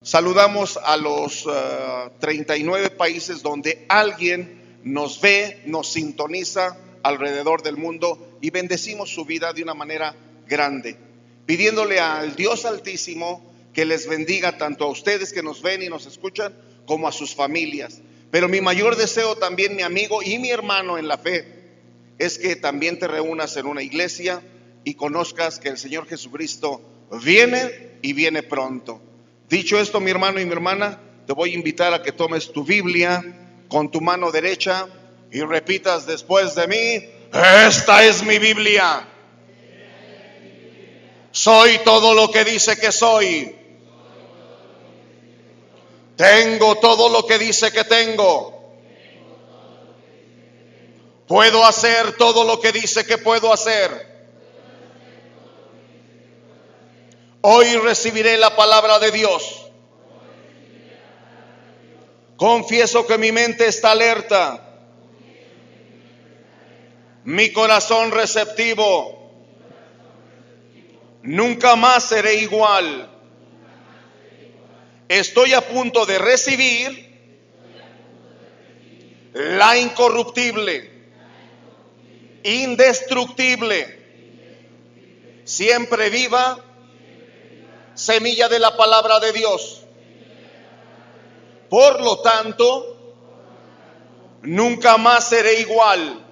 Saludamos a los 39 países donde alguien nos ve, nos sintoniza alrededor del mundo, y bendecimos su vida de una manera grande, pidiéndole al Dios Altísimo que les bendiga tanto a ustedes que nos ven y nos escuchan como a sus familias. Pero mi mayor deseo también, mi amigo y mi hermano en la fe, es que también te reúnas en una iglesia y conozcas que el Señor Jesucristo viene y viene pronto. Dicho esto, mi hermano y mi hermana, te voy a invitar a que tomes tu Biblia con tu mano derecha y repitas después de mí: esta es mi Biblia. Soy todo lo que dice que soy. Tengo todo lo que dice que tengo. Puedo hacer todo lo que dice que puedo hacer. Hoy recibiré la palabra de Dios. Confieso que mi mente está alerta, mi corazón receptivo. Nunca más seré igual. Estoy a punto de recibir la incorruptible, indestructible, siempre viva semilla de la palabra de Dios. Por lo tanto, nunca más seré igual.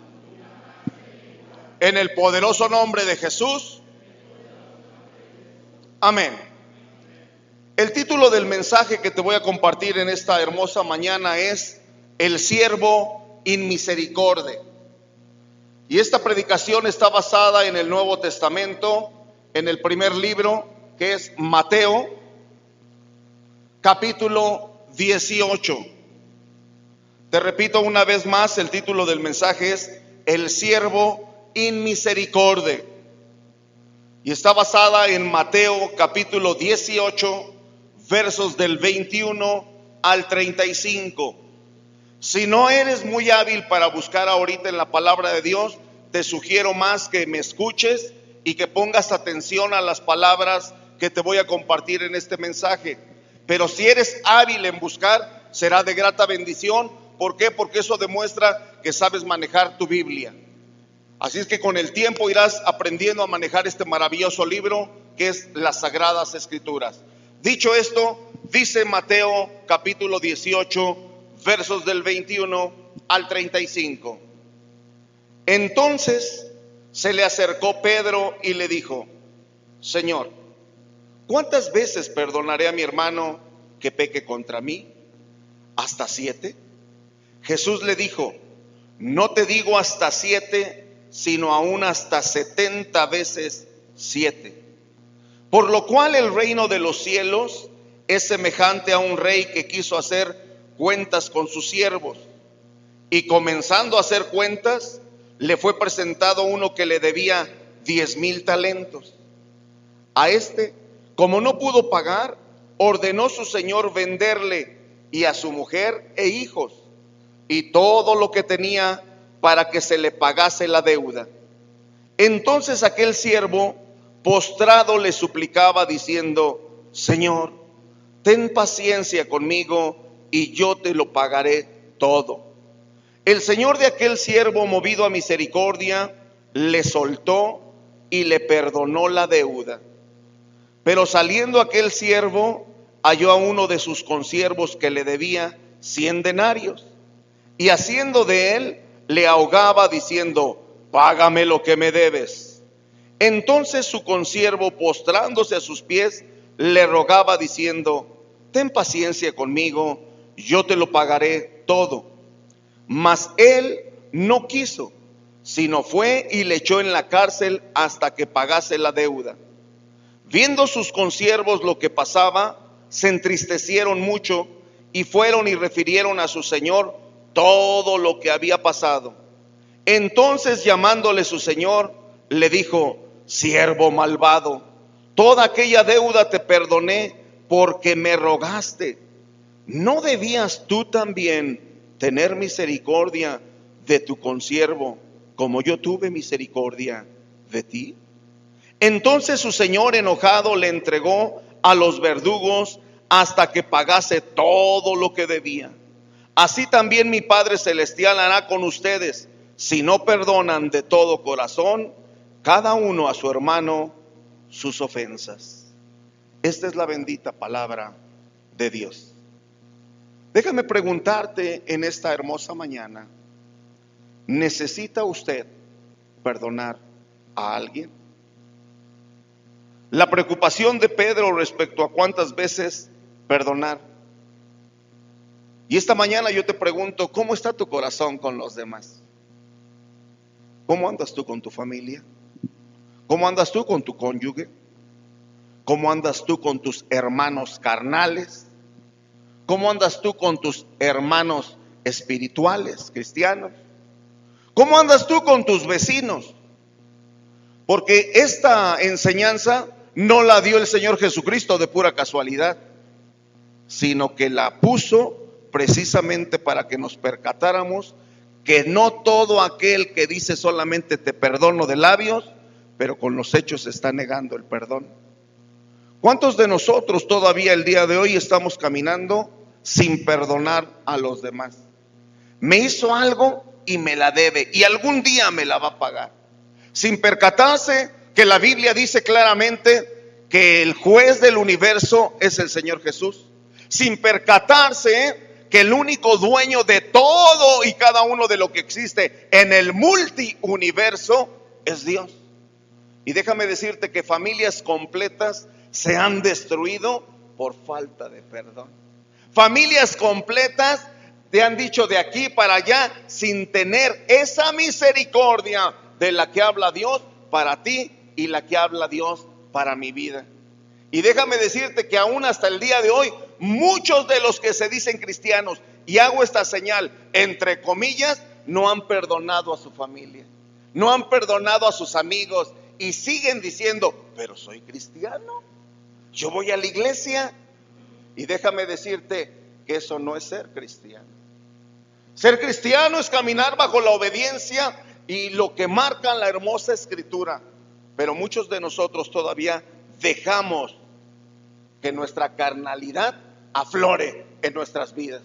En el poderoso nombre de Jesús. Amén. El título del mensaje que te voy a compartir en esta hermosa mañana es El siervo inmisericordia. Y esta predicación está basada en el Nuevo Testamento, en el primer libro, que es Mateo, capítulo 18. Te repito una vez más, el título del mensaje es El siervo inmisericordia. Y está basada en Mateo capítulo 18, versos del 21 al 35. Si no eres muy hábil para buscar ahorita en la palabra de Dios, te sugiero más que me escuches y que pongas atención a las palabras que te voy a compartir en este mensaje. Pero si eres hábil en buscar, será de grata bendición. ¿Por qué? Porque eso demuestra que sabes manejar tu Biblia. Así es que con el tiempo irás aprendiendo a manejar este maravilloso libro que es las Sagradas Escrituras. Dicho esto, dice Mateo capítulo 18, versos del 21 al 35. Entonces se le acercó Pedro y le dijo: Señor, ¿cuántas veces perdonaré a mi hermano que peque contra mí? ¿Hasta 7? Jesús le dijo: no te digo hasta 7, sino aún hasta 70 veces 7. Por lo cual el reino de los cielos es semejante a un rey que quiso hacer cuentas con sus siervos. Y comenzando a hacer cuentas, le fue presentado uno que le debía 10,000 talentos. A este, como no pudo pagar, ordenó su señor venderle y a su mujer e hijos y todo lo que tenía, para que se le pagase la deuda. Entonces aquel siervo postrado le suplicaba diciendo: Señor, ten paciencia conmigo y yo te lo pagaré todo. El señor de aquel siervo, movido a misericordia, le soltó y le perdonó la deuda. Pero saliendo aquel siervo, halló a uno de sus consiervos que le debía 100 denarios, y haciendo de él, le ahogaba diciendo: págame lo que me debes. Entonces su consiervo, postrándose a sus pies, le rogaba diciendo: ten paciencia conmigo, yo te lo pagaré todo. Mas él no quiso, sino fue y le echó en la cárcel hasta que pagase la deuda. Viendo sus consiervos lo que pasaba, se entristecieron mucho y fueron y refirieron a su señor todo lo que había pasado. Entonces, llamándole su señor, le dijo: siervo malvado, toda aquella deuda te perdoné porque me rogaste. ¿No debías tú también tener misericordia de tu consiervo, como yo tuve misericordia de ti? Entonces su señor, enojado, le entregó a los verdugos hasta que pagase todo lo que debía. Así también mi Padre Celestial hará con ustedes, si no perdonan de todo corazón, cada uno a su hermano, sus ofensas. Esta es la bendita palabra de Dios. Déjame preguntarte en esta hermosa mañana, ¿necesita usted perdonar a alguien? La preocupación de Pedro respecto a cuántas veces perdonar. Y esta mañana yo te pregunto, ¿cómo está tu corazón con los demás? ¿Cómo andas tú con tu familia? ¿Cómo andas tú con tu cónyuge? ¿Cómo andas tú con tus hermanos carnales? ¿Cómo andas tú con tus hermanos espirituales, cristianos? ¿Cómo andas tú con tus vecinos? Porque esta enseñanza no la dio el Señor Jesucristo de pura casualidad, sino que la puso precisamente para que nos percatáramos que no todo aquel que dice solamente te perdono de labios, pero con los hechos está negando el perdón. ¿Cuántos de nosotros todavía el día de hoy estamos caminando sin perdonar a los demás? Me hizo algo y me la debe, y algún día me la va a pagar, sin percatarse que la Biblia dice claramente que el juez del universo es el Señor Jesús, sin percatarse que el único dueño de todo y cada uno de lo que existe en el multiuniverso es Dios. Y déjame decirte que familias completas se han destruido por falta de perdón. Familias completas te han dicho de aquí para allá sin tener esa misericordia de la que habla Dios para ti y la que habla Dios para mi vida. Y déjame decirte que aún hasta el día de hoy, muchos de los que se dicen cristianos, y hago esta señal entre comillas, no han perdonado a su familia, no han perdonado a sus amigos, y siguen diciendo, pero soy cristiano, yo voy a la iglesia. Y déjame decirte que eso no es ser cristiano. Ser cristiano es caminar bajo la obediencia y lo que marca la hermosa escritura. Pero muchos de nosotros todavía dejamos que nuestra carnalidad aflore en nuestras vidas.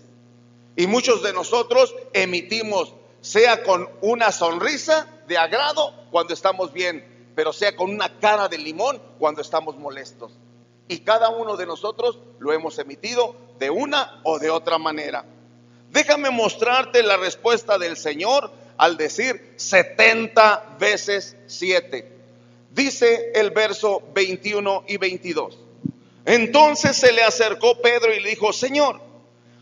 Y muchos de nosotros emitimos, sea con una sonrisa de agrado cuando estamos bien, pero sea con una cara de limón cuando estamos molestos. Y cada uno de nosotros lo hemos emitido de una o de otra manera. Déjame mostrarte la respuesta del Señor al decir 70 veces 7. Dice el verso 21 y 22. Entonces se le acercó Pedro y le dijo, Señor,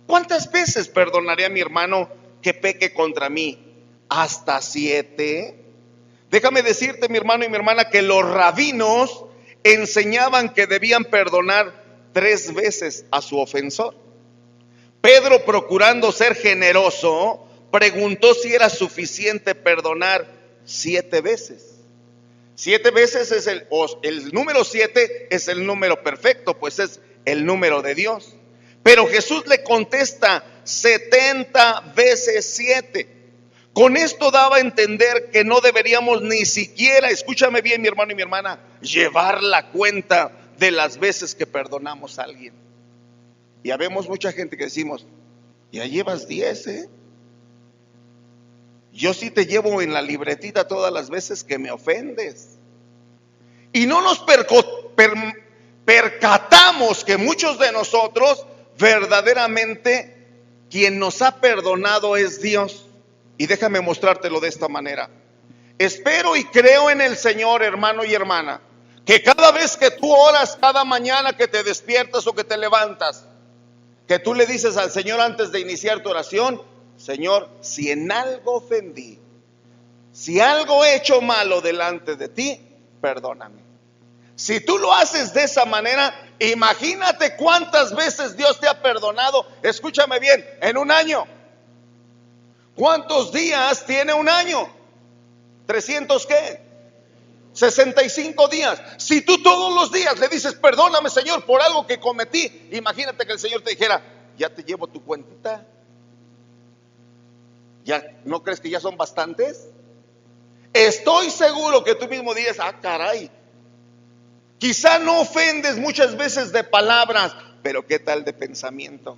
¿cuántas veces perdonaré a mi hermano que peque contra mí? ¿Hasta 7? Déjame decirte, mi hermano y mi hermana, que los rabinos enseñaban que debían perdonar 3 veces a su ofensor. Pedro, procurando ser generoso, preguntó si era suficiente perdonar 7 veces. 7 veces es el número 7 es el número perfecto, pues es el número de Dios. Pero Jesús le contesta 70 veces 7. Con esto daba a entender que no deberíamos ni siquiera, escúchame bien mi hermano y mi hermana, llevar la cuenta de las veces que perdonamos a alguien. Y habemos mucha gente que decimos, ya llevas 10, yo sí te llevo en la libretita todas las veces que me ofendes. Y no nos percatamos que muchos de nosotros verdaderamente quien nos ha perdonado es Dios. Y déjame mostrártelo de esta manera. Espero y creo en el Señor, hermano y hermana, que cada vez que tú oras, cada mañana que te despiertas o que te levantas, que tú le dices al Señor antes de iniciar tu oración, Señor, si en algo ofendí, si algo he hecho malo delante de ti, perdóname. Si tú lo haces de esa manera, imagínate cuántas veces Dios te ha perdonado. Escúchame bien, en un año. ¿Cuántos días tiene un año? 300 ¿qué? 65 días. Si tú todos los días le dices, perdóname Señor por algo que cometí, imagínate que el Señor te dijera, ya te llevo tu cuentita. ¿Ya no crees que ya son bastantes? Estoy seguro que tú mismo dices, ah caray, quizá no ofendes muchas veces de palabras, pero ¿qué tal de pensamiento?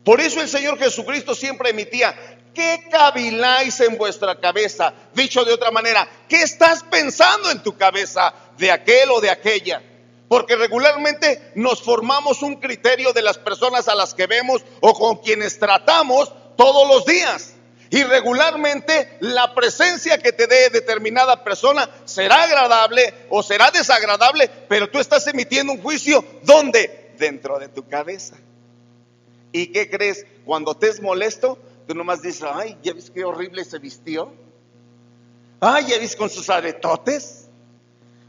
Por eso el Señor Jesucristo siempre emitía: ¿qué caviláis en vuestra cabeza? Dicho de otra manera, ¿qué estás pensando en tu cabeza de aquel o de aquella? Porque regularmente nos formamos un criterio de las personas a las que vemos o con quienes tratamos todos los días. Y regularmente la presencia que te dé determinada persona será agradable o será desagradable, pero tú estás emitiendo un juicio, ¿dónde? Dentro de tu cabeza. ¿Y qué crees? Cuando te es molesto, tú nomás dices: ay, ¿ya ves qué horrible se vistió? Ay, ¿ya ves con sus aretotes?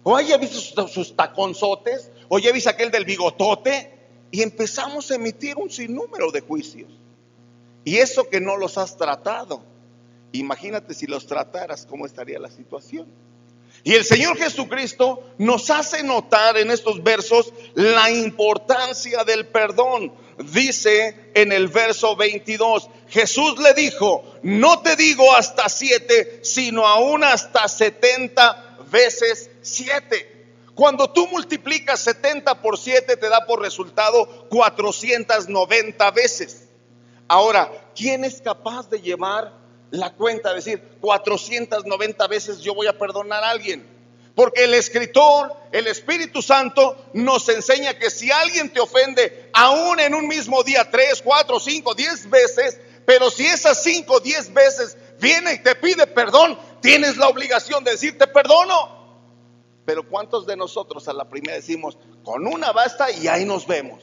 O ay, ¿ya ves sus taconzotes? O ¿ya ves aquel del bigotote? Y empezamos a emitir un sinnúmero de juicios. Y eso que no los has tratado, imagínate si los trataras, ¿cómo estaría la situación? Y el Señor Jesucristo nos hace notar en estos versos la importancia del perdón. Dice en el verso 22, Jesús le dijo: no te digo hasta 7, sino aún hasta 70 veces 7. Cuando tú multiplicas 70 por 7 te da por resultado 490 veces. Ahora, ¿quién es capaz de llevar la cuenta, de decir 490 veces yo voy a perdonar a alguien? Porque el escritor, el Espíritu Santo, nos enseña que si alguien te ofende, aún en un mismo día, 3, 4, 5, 10 veces, pero si esas 5, 10 veces viene y te pide perdón, tienes la obligación de decir: te perdono. Pero ¿cuántos de nosotros a la primera decimos: con una basta y ahí nos vemos?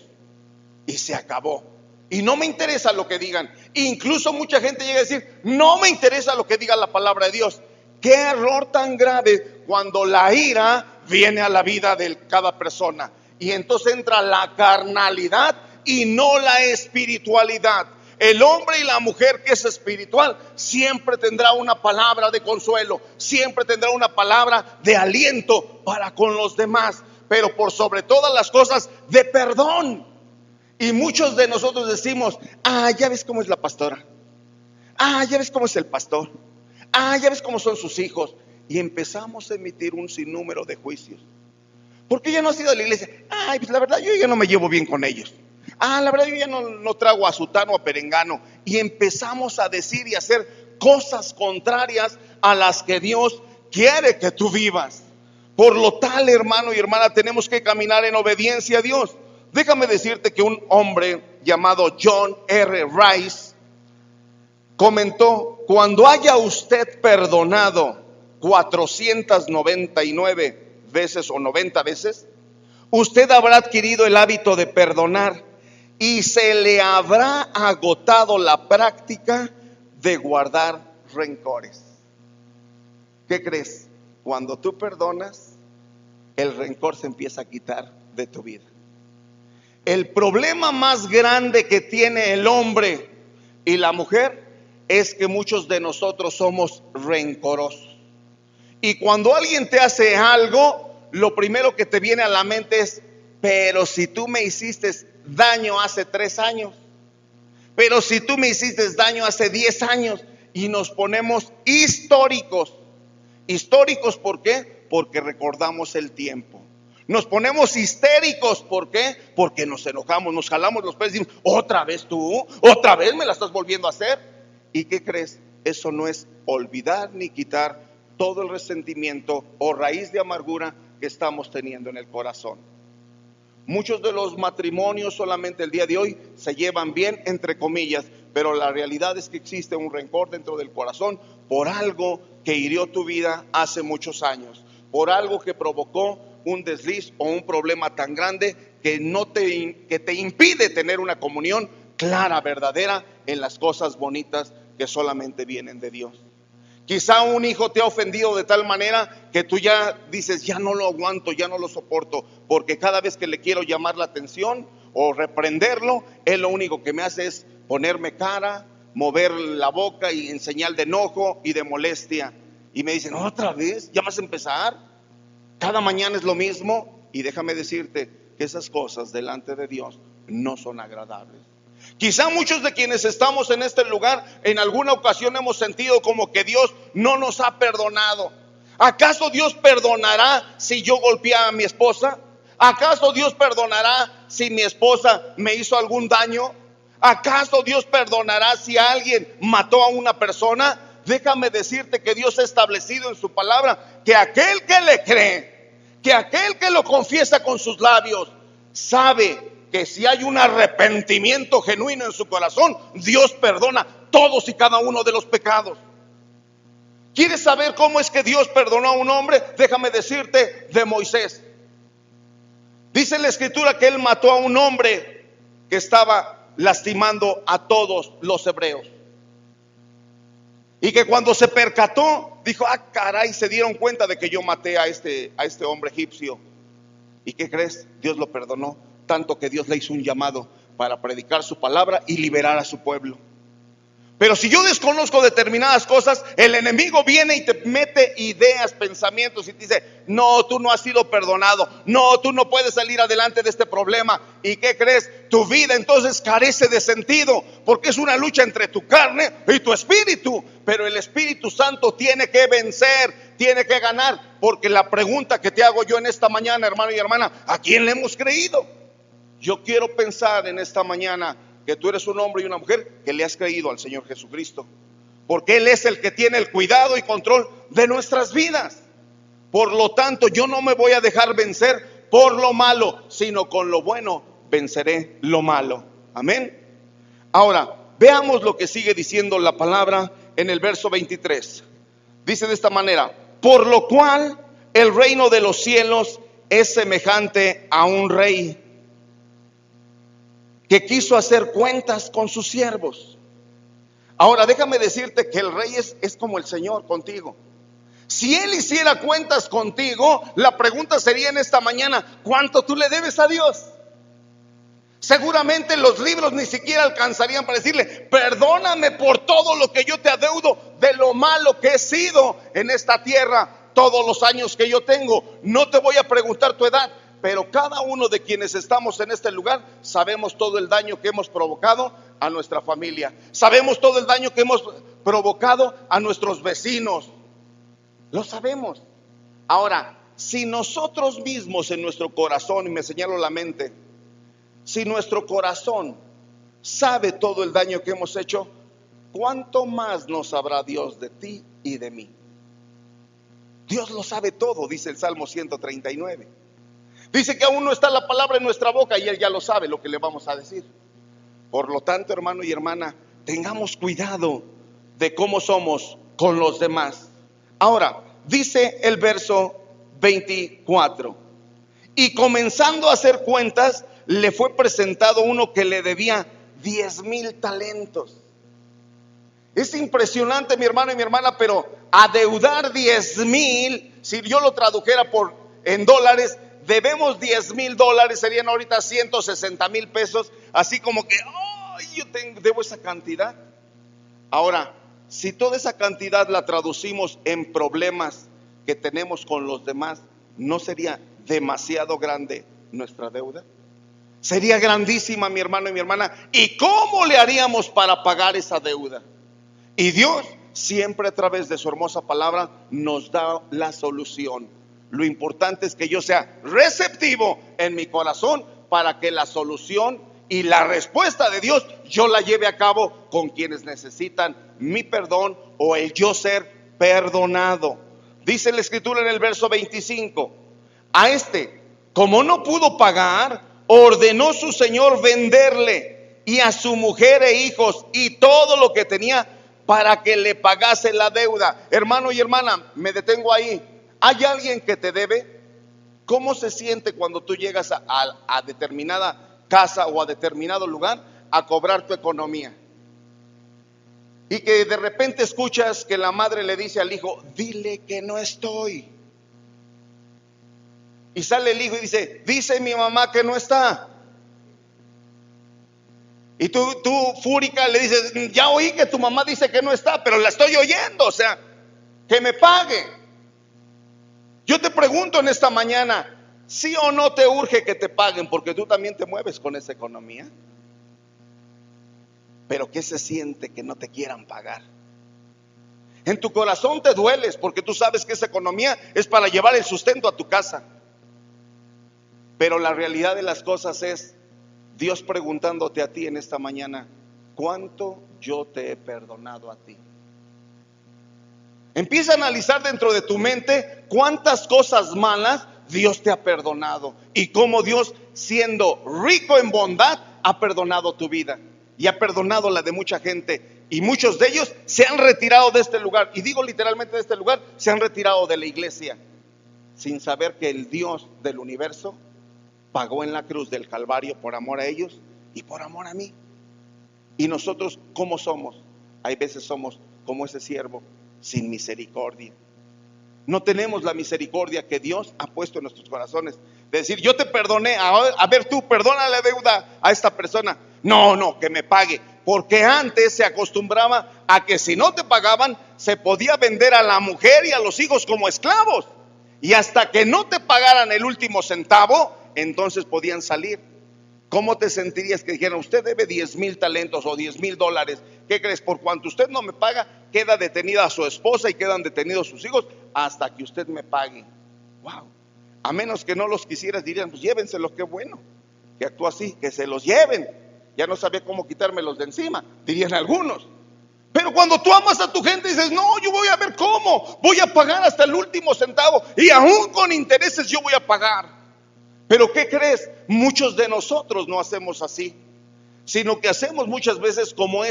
Y se acabó. Y no me interesa lo que digan. Incluso mucha gente llega a decir: no me interesa lo que diga la palabra de Dios. Qué error tan grave cuando la ira viene a la vida de cada persona. Y entonces entra la carnalidad y no la espiritualidad. El hombre y la mujer que es espiritual siempre tendrá una palabra de consuelo, siempre tendrá una palabra de aliento para con los demás, pero por sobre todas las cosas, de perdón. Y muchos de nosotros decimos: ah, ya ves cómo es la pastora, ah, ya ves cómo es el pastor, ah, ya ves cómo son sus hijos. Y empezamos a emitir un sinnúmero de juicios. ¿Por qué ya no has ido a la iglesia? Ay, pues la verdad yo ya no me llevo bien con ellos. Ah, la verdad yo ya no trago a sutano o a perengano. Y empezamos a decir y hacer cosas contrarias a las que Dios quiere que tú vivas. Por lo tal, hermano y hermana, tenemos que caminar en obediencia a Dios. Déjame decirte que un hombre llamado John R. Rice comentó: cuando haya usted perdonado 499 veces o 90 veces, usted habrá adquirido el hábito de perdonar y se le habrá agotado la práctica de guardar rencores. ¿Qué crees? Cuando tú perdonas, el rencor se empieza a quitar de tu vida. El problema más grande que tiene el hombre y la mujer es que muchos de nosotros somos rencorosos. Y cuando alguien te hace algo, lo primero que te viene a la mente es: pero si tú me hiciste daño hace 3 años, pero si tú me hiciste daño hace 10 años, y nos ponemos históricos. Históricos, ¿por qué? Porque recordamos el tiempo. Nos ponemos histéricos, ¿por qué? Porque nos enojamos, nos jalamos los pelos y decimos: otra vez tú, otra vez me la estás volviendo a hacer. ¿Y qué crees? Eso no es olvidar ni quitar todo el resentimiento o raíz de amargura que estamos teniendo en el corazón. Muchos de los matrimonios solamente el día de hoy se llevan bien, entre comillas, pero la realidad es que existe un rencor dentro del corazón por algo que hirió tu vida hace muchos años, por algo que provocó un desliz o un problema tan grande que te impide tener una comunión clara, verdadera en las cosas bonitas que solamente vienen de Dios. Quizá un hijo te ha ofendido de tal manera que tú ya dices: ya no lo aguanto, ya no lo soporto, porque cada vez que le quiero llamar la atención o reprenderlo, él lo único que me hace es ponerme cara, mover la boca y en señal de enojo y de molestia. Y me dicen: otra vez, ya vas a empezar, cada mañana es lo mismo. Y déjame decirte que esas cosas delante de Dios no son agradables. Quizá muchos de quienes estamos en este lugar en alguna ocasión hemos sentido como que Dios no nos ha perdonado. ¿Acaso Dios perdonará si yo golpeé a mi esposa? ¿Acaso Dios perdonará si mi esposa me hizo algún daño? ¿Acaso Dios perdonará si alguien mató a una persona? Déjame decirte que Dios ha establecido en su palabra que aquel que le cree, que aquel que lo confiesa con sus labios, sabe que si hay un arrepentimiento genuino en su corazón, Dios perdona todos y cada uno de los pecados. ¿Quieres saber cómo es que Dios perdonó a un hombre? Déjame decirte de Moisés. Dice la escritura que él mató a un hombre que estaba lastimando a todos los hebreos. Y que cuando se percató, dijo: ah, caray, se dieron cuenta de que yo maté a este hombre egipcio. ¿Y qué crees? Dios lo perdonó, tanto que Dios le hizo un llamado para predicar su palabra y liberar a su pueblo. Pero si yo desconozco determinadas cosas, el enemigo viene y te mete ideas, pensamientos y te dice: no, tú no has sido perdonado, no, tú no puedes salir adelante de este problema. ¿Y qué crees? Tu vida entonces carece de sentido, porque es una lucha entre tu carne y tu espíritu. Pero el Espíritu Santo tiene que vencer, tiene que ganar. Porque la pregunta que te hago yo en esta mañana, hermano y hermana: ¿a quién le hemos creído? Yo quiero pensar en esta mañana que tú eres un hombre y una mujer que le has creído al Señor Jesucristo, porque Él es el que tiene el cuidado y control de nuestras vidas. Por lo tanto, yo no me voy a dejar vencer por lo malo, sino con lo bueno venceré lo malo. Amén. Ahora, veamos lo que sigue diciendo la palabra en el verso 23. Dice de esta manera: por lo cual el reino de los cielos es semejante a un rey que quiso hacer cuentas con sus siervos. Ahora déjame decirte que el rey es como el Señor contigo. Si Él hiciera cuentas contigo, la pregunta sería en esta mañana: ¿cuánto tú le debes a Dios? Seguramente los libros ni siquiera alcanzarían para decirle: perdóname por todo lo que yo te adeudo, de lo malo que he sido en esta tierra todos los años que yo tengo. No te voy a preguntar tu edad, pero cada uno de quienes estamos en este lugar sabemos todo el daño que hemos provocado a nuestra familia. Sabemos todo el daño que hemos provocado a nuestros vecinos. Lo sabemos. Ahora, si nosotros mismos en nuestro corazón, y me señalo la mente, si nuestro corazón sabe todo el daño que hemos hecho, ¿cuánto más no sabrá Dios de ti y de mí? Dios lo sabe todo, dice el Salmo 139. Dice que aún no está la palabra en nuestra boca y Él ya lo sabe lo que le vamos a decir. Por lo tanto, hermano y hermana, tengamos cuidado de cómo somos con los demás. Ahora, dice el verso 24: y comenzando a hacer cuentas, le fue presentado uno que le debía 10,000 talentos. Es impresionante, mi hermano y mi hermana, pero adeudar 10,000, si yo lo tradujera en dólares, debemos $10,000, serían ahorita 160,000 pesos. Así como que, yo debo esa cantidad. Ahora, si toda esa cantidad la traducimos en problemas que tenemos con los demás, ¿no sería demasiado grande nuestra deuda? Sería grandísima, mi hermano y mi hermana. ¿Y cómo le haríamos para pagar esa deuda? Y Dios siempre a través de su hermosa palabra nos da la solución. Lo importante es que yo sea receptivo en mi corazón para que la solución y la respuesta de Dios yo la lleve a cabo con quienes necesitan mi perdón o el yo ser perdonado. Dice la escritura en el verso 25: a este, como no pudo pagar, ordenó su señor venderle y a su mujer e hijos y todo lo que tenía para que le pagase la deuda. Hermano y hermana, me detengo ahí. ¿Hay alguien que te debe? ¿Cómo se siente cuando tú llegas a determinada casa o a determinado lugar a cobrar tu economía? Y que de repente escuchas que la madre le dice al hijo: dile que no estoy. Y sale el hijo y dice mi mamá que no está. Y tú fúrica le dices: ya oí que tu mamá dice que no está, pero la estoy oyendo, o sea, que me pague. Yo te pregunto en esta mañana: ¿sí o no te urge que te paguen? Porque tú también te mueves con esa economía. Pero ¿qué se siente que no te quieran pagar? En tu corazón te dueles porque tú sabes que esa economía es para llevar el sustento a tu casa. Pero la realidad de las cosas es Dios preguntándote a ti en esta mañana: ¿cuánto yo te he perdonado a ti? Empieza a analizar dentro de tu mente cuántas cosas malas Dios te ha perdonado y cómo Dios, siendo rico en bondad, ha perdonado tu vida y ha perdonado la de mucha gente. Y muchos de ellos se han retirado de este lugar, y digo literalmente de este lugar, se han retirado de la iglesia sin saber que el Dios del universo pagó en la cruz del Calvario por amor a ellos y por amor a mí. Y nosotros, ¿cómo somos? Hay veces somos como ese siervo, sin misericordia. No tenemos la misericordia que Dios ha puesto en nuestros corazones, de decir: yo te perdoné, a ver tú, perdona la deuda a esta persona. No, que me pague. Porque antes se acostumbraba a que si no te pagaban, se podía vender a la mujer y a los hijos como esclavos, y hasta que no te pagaran el último centavo, entonces podían salir. ¿Cómo te sentirías que dijeran: usted debe 10,000 talentos o $10,000? ¿Qué crees? Por cuanto usted no me paga, queda detenida a su esposa y quedan detenidos sus hijos hasta que usted me pague. Wow. A menos que no los quisieras, dirían: pues llévenselo, qué bueno que actúa así, que se los lleven. Ya no sabía cómo quitármelos de encima, dirían algunos. Pero cuando tú amas a tu gente, dices: no, yo voy a ver cómo, voy a pagar hasta el último centavo, y aún con intereses yo voy a pagar. Pero ¿qué crees? Muchos de nosotros no hacemos así, sino que hacemos muchas veces como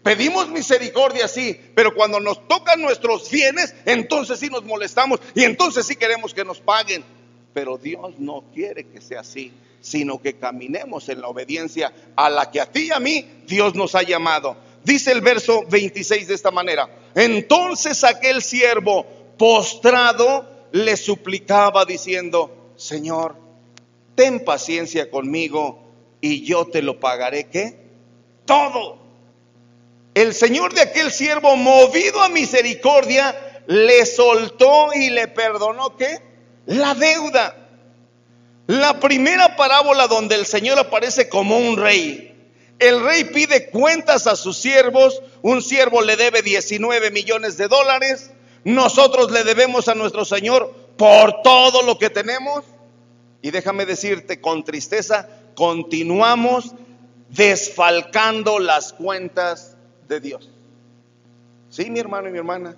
pedimos misericordia, sí, pero cuando nos tocan nuestros bienes, entonces sí nos molestamos y entonces sí queremos que nos paguen. Pero Dios no quiere que sea así, sino que caminemos en la obediencia a la que a ti y a mí Dios nos ha llamado. Dice el verso 26 de esta manera: entonces aquel siervo postrado le suplicaba diciendo: Señor, ten paciencia conmigo y yo te lo pagaré, ¿qué? Todo. El señor de aquel siervo, movido a misericordia, le soltó y le perdonó, ¿qué? La deuda. La primera parábola donde el Señor aparece como un rey. El rey pide cuentas a sus siervos. Un siervo le debe 19 millones de dólares. Nosotros le debemos a nuestro Señor por todo lo que tenemos. Y déjame decirte con tristeza, continuamos desfalcando las cuentas de Dios. Sí, mi hermano y mi hermana,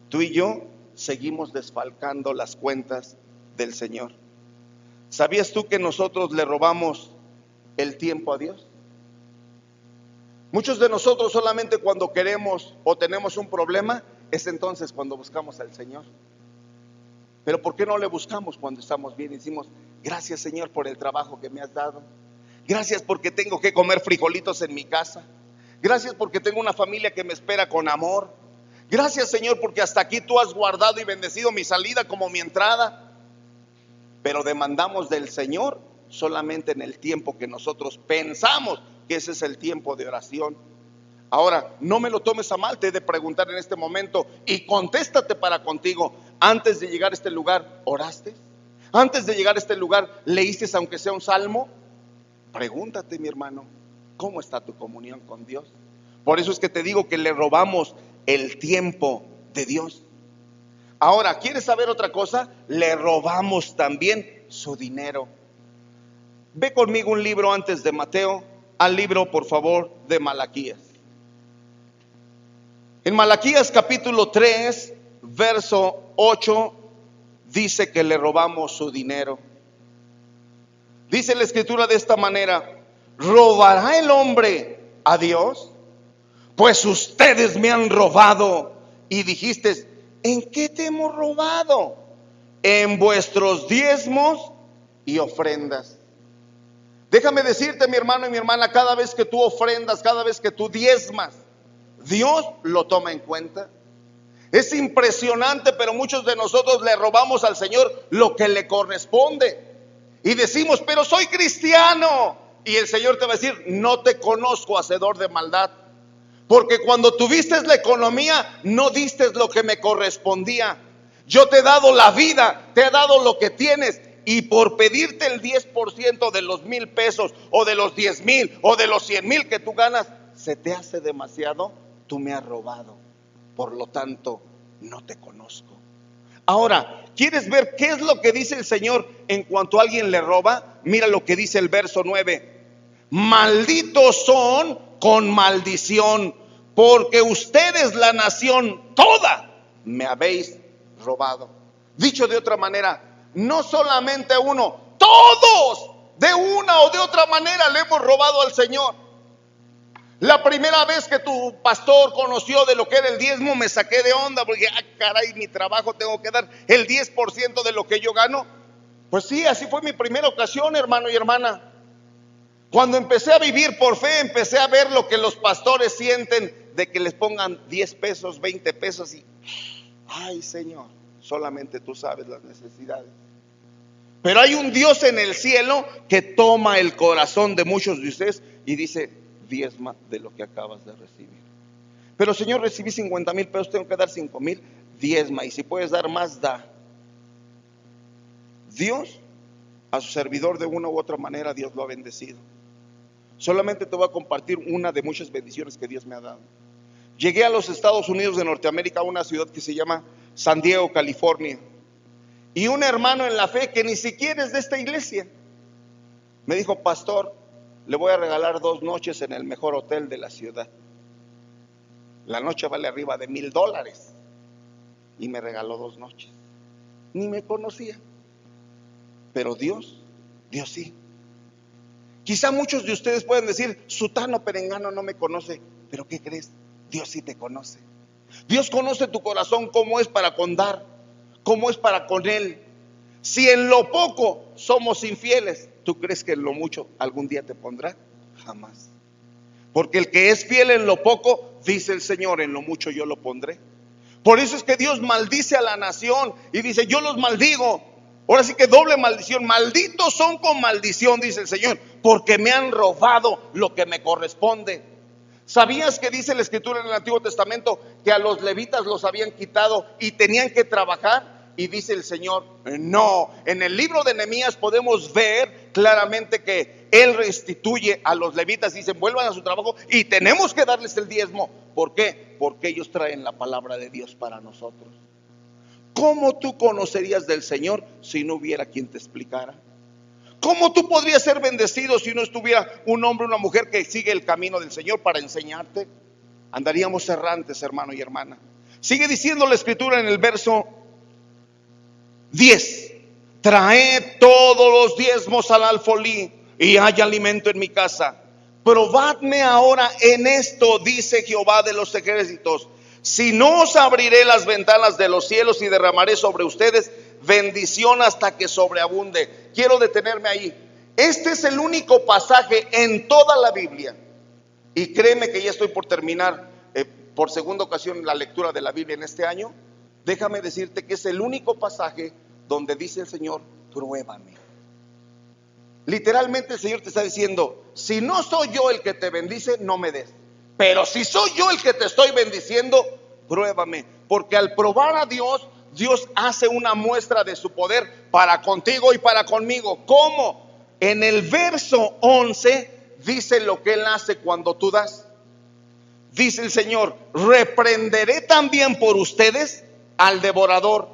tú y yo seguimos desfalcando las cuentas del Señor. ¿Sabías tú que nosotros le robamos el tiempo a Dios? Muchos de nosotros solamente cuando queremos o tenemos un problema, es entonces cuando buscamos al Señor. Pero ¿por qué no le buscamos cuando estamos bien? Y decimos: gracias, Señor, por el trabajo que me has dado. Gracias porque tengo que comer frijolitos en mi casa. Gracias porque tengo una familia que me espera con amor. Gracias, Señor, porque hasta aquí tú has guardado y bendecido mi salida como mi entrada. Pero demandamos del Señor solamente en el tiempo que nosotros pensamos que ese es el tiempo de oración. Ahora, no me lo tomes a mal, te he de preguntar en este momento y contéstate para contigo: antes de llegar a este lugar, ¿oraste? Antes de llegar a este lugar, ¿leíste aunque sea un salmo? Pregúntate, mi hermano, ¿cómo está tu comunión con Dios? Por eso es que te digo que le robamos el tiempo de Dios. Ahora, ¿quieres saber otra cosa? Le robamos también su dinero. Ve conmigo un libro antes de Mateo, al libro, por favor, de Malaquías. En Malaquías capítulo 3, verso 8, dice que le robamos su dinero. Dice la escritura de esta manera: ¿robará el hombre a Dios? Pues ustedes me han robado. Y dijiste: ¿en qué te hemos robado? En vuestros diezmos y ofrendas. Déjame decirte, mi hermano y mi hermana, cada vez que tú ofrendas, cada vez que tú diezmas, Dios lo toma en cuenta. Es impresionante, pero muchos de nosotros le robamos al Señor lo que le corresponde. Y decimos: pero soy cristiano. Y el Señor te va a decir: no te conozco, hacedor de maldad. Porque cuando tuviste la economía, no diste lo que me correspondía. Yo te he dado la vida, te he dado lo que tienes. Y por pedirte el 10% de los 1,000 pesos, o de los 10,000, o de los 100,000 que tú ganas, se te hace demasiado. Tú me has robado. Por lo tanto, no te conozco. Ahora, ¿Quieres ver qué es lo que dice el Señor en cuanto a alguien le roba? Mira lo que dice el verso 9. Malditos son con maldición, porque ustedes, la nación toda, me habéis robado. Dicho de otra manera, no solamente uno, todos de una o de otra manera le hemos robado al Señor. La primera vez que tu pastor conoció de lo que era el diezmo, me saqué de onda porque, caray, mi trabajo, tengo que dar el 10% de lo que yo gano. Pues sí, así fue mi primera ocasión, hermano y hermana. Cuando empecé a vivir por fe, empecé a ver lo que los pastores sienten de que les pongan 10 pesos, 20 pesos y, ay, Señor, solamente tú sabes las necesidades. Pero hay un Dios en el cielo que toma el corazón de muchos de ustedes y dice: diezma de lo que acabas de recibir. Pero Señor, recibí 50,000 pesos, tengo que dar 5,000, diezma, y si puedes dar más, da. Dios, a su servidor, de una u otra manera, Dios lo ha bendecido. Solamente te voy a compartir una de muchas bendiciones que Dios me ha dado. Llegué a los Estados Unidos de Norteamérica, a una ciudad que se llama San Diego, California, y un hermano en la fe que ni siquiera es de esta iglesia me dijo: pastor, le voy a regalar 2 noches en el mejor hotel de la ciudad. La noche vale arriba de $1,000 y me regaló 2 noches. Ni me conocía, pero Dios sí. Quizá muchos de ustedes pueden decir: sutano perengano no me conoce, pero ¿qué crees? Dios sí te conoce. Dios conoce tu corazón, cómo es para con dar, cómo es para con Él. Si en lo poco somos infieles, ¿tú crees que en lo mucho algún día te pondrá? Jamás. Porque el que es fiel en lo poco, dice el Señor, en lo mucho yo lo pondré. Por eso es que Dios maldice a la nación y dice: yo los maldigo. Ahora sí que doble maldición. Malditos son con maldición, dice el Señor, porque me han robado lo que me corresponde. ¿Sabías que dice la Escritura en el Antiguo Testamento que a los levitas los habían quitado y tenían que trabajar? Y dice el Señor: no. En el libro de Nehemías podemos ver claramente que Él restituye a los levitas, dicen: vuelvan a su trabajo y tenemos que darles el diezmo. ¿Por qué? Porque ellos traen la palabra de Dios para nosotros. ¿Cómo tú conocerías del Señor si no hubiera quien te explicara? ¿Cómo tú podrías ser bendecido si no estuviera un hombre o una mujer que sigue el camino del Señor para enseñarte? Andaríamos errantes, hermano y hermana. Sigue diciendo la Escritura en el verso 10: traed todos los diezmos al alfolí y haya alimento en mi casa. Probadme ahora en esto, dice Jehová de los ejércitos, si no os abriré las ventanas de los cielos y derramaré sobre ustedes bendición hasta que sobreabunde. Quiero detenerme ahí. Este es el único pasaje en toda la Biblia, y créeme que ya estoy por terminar por segunda ocasión la lectura de la Biblia en este año. Déjame decirte que es el único pasaje donde dice el Señor: pruébame. Literalmente el Señor te está diciendo: si no soy yo el que te bendice, no me des. Pero si soy yo el que te estoy bendiciendo, pruébame. Porque al probar a Dios, Dios hace una muestra de su poder para contigo y para conmigo. ¿Cómo? En el verso 11 dice lo que Él hace cuando tú das. Dice el Señor: reprenderé también por ustedes al devorador,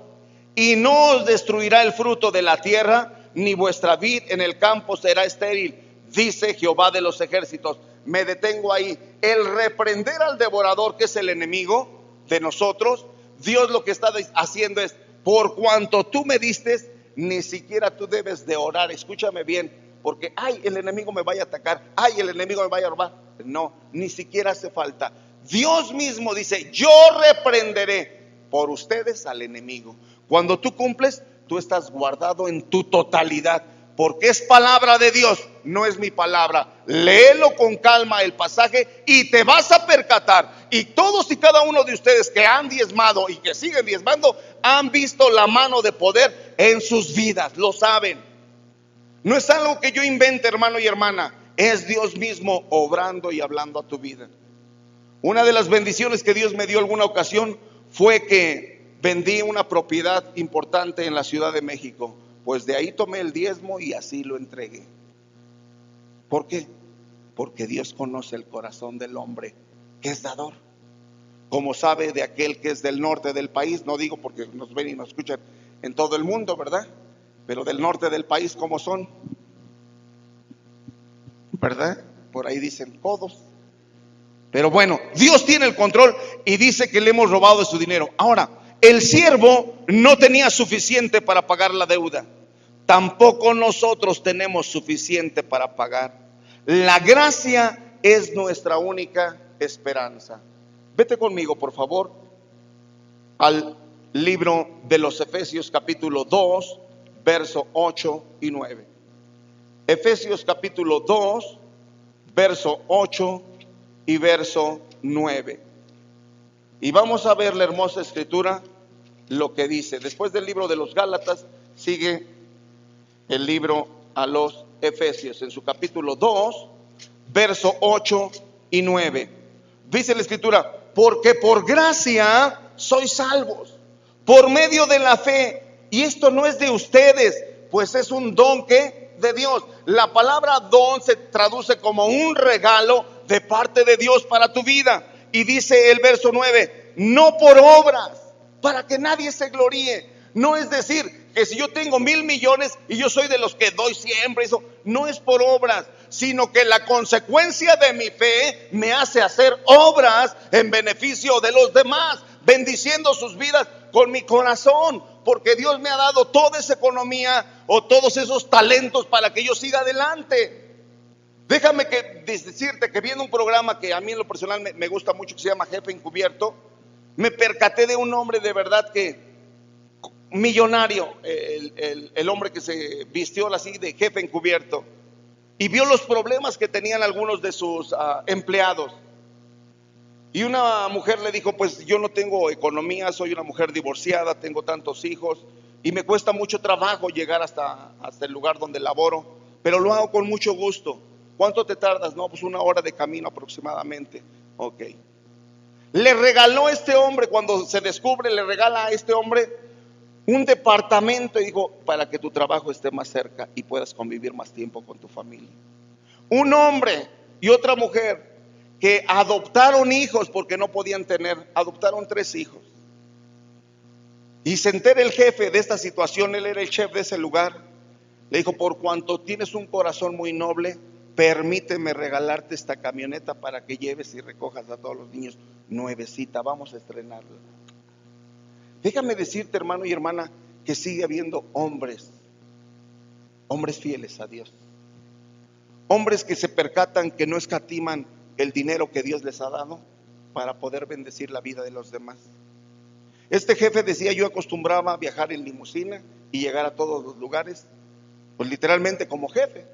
y no os destruirá el fruto de la tierra, ni vuestra vid en el campo será estéril, dice Jehová de los ejércitos. Me detengo ahí. El reprender al devorador, que es el enemigo de nosotros, Dios lo que está haciendo es: por cuanto tú me diste, ni siquiera tú debes de orar. Escúchame bien, porque ay, el enemigo me vaya a atacar, ay, el enemigo me vaya a robar. No, ni siquiera hace falta. Dios mismo dice: yo reprenderé por ustedes al enemigo. Cuando tú cumples, tú estás guardado en tu totalidad, porque es palabra de Dios, no es mi palabra. Léelo con calma el pasaje y te vas a percatar. Y todos y cada uno de ustedes que han diezmado y que siguen diezmando, han visto la mano de poder en sus vidas, lo saben. No es algo que yo invente, hermano y hermana, es Dios mismo obrando y hablando a tu vida. Una de las bendiciones que Dios me dio alguna ocasión fue que vendí una propiedad importante en la Ciudad de México. Pues de ahí tomé el diezmo y así lo entregué. ¿Por qué? Porque Dios conoce el corazón del hombre que es dador. como sabe de aquel que es del norte del país. No digo porque nos ven y nos escuchan en todo el mundo, ¿verdad? Pero del norte del país, ¿cómo son? ¿Verdad? Por ahí dicen codos. Pero bueno, Dios tiene el control y dice que le hemos robado de su dinero. Ahora, el siervo no tenía suficiente para pagar la deuda. Tampoco nosotros tenemos suficiente para pagar. La gracia es nuestra única esperanza. Vete conmigo, por favor, al libro de los Efesios capítulo 2, verso 8 y 9. Efesios capítulo 2, verso 8 y verso 9. Y vamos a ver la hermosa escritura, lo que dice. Después del libro de los Gálatas sigue el libro a los Efesios, en su capítulo 2, verso 8 y 9. Dice la escritura: porque por gracia sois salvos, por medio de la fe, y esto no es de ustedes, pues es un don que de Dios. La palabra don se traduce como un regalo de parte de Dios para tu vida. Y dice el verso 9: no por obras, para que nadie se gloríe. No es decir que si yo tengo 1,000 millones y yo soy de los que doy siempre, eso no es por obras, sino que la consecuencia de mi fe me hace hacer obras en beneficio de los demás, bendiciendo sus vidas con mi corazón, porque Dios me ha dado toda esa economía o todos esos talentos para que yo siga adelante. Déjame decirte que viendo un programa que a mí en lo personal me gusta mucho, que se llama Jefe Encubierto, me percaté de un hombre de verdad que millonario, el hombre que se vistió así de jefe encubierto, y vio los problemas que tenían algunos de sus empleados. Y una mujer le dijo: pues yo no tengo economía, soy una mujer divorciada, tengo tantos hijos y me cuesta mucho trabajo llegar hasta el lugar donde laboro, pero lo hago con mucho gusto. ¿Cuánto te tardas? No, pues 1 hora de camino aproximadamente. Ok. Le regaló este hombre, cuando se descubre, le regala a este hombre un departamento y dijo: para que tu trabajo esté más cerca y puedas convivir más tiempo con tu familia. Un hombre y otra mujer que adoptaron hijos porque no podían tener, adoptaron 3 hijos. Y se entera el jefe de esta situación, él era el chef de ese lugar. Le dijo: por cuanto tienes un corazón muy noble, permíteme regalarte esta camioneta para que lleves y recojas a todos los niños, nuevecita, vamos a estrenarla. Déjame decirte, hermano y hermana, que sigue habiendo hombres fieles a Dios, hombres que se percatan que no escatiman el dinero que Dios les ha dado para poder bendecir la vida de los demás. Este jefe decía: yo acostumbraba a viajar en limusina y llegar a todos los lugares, pues literalmente como jefe.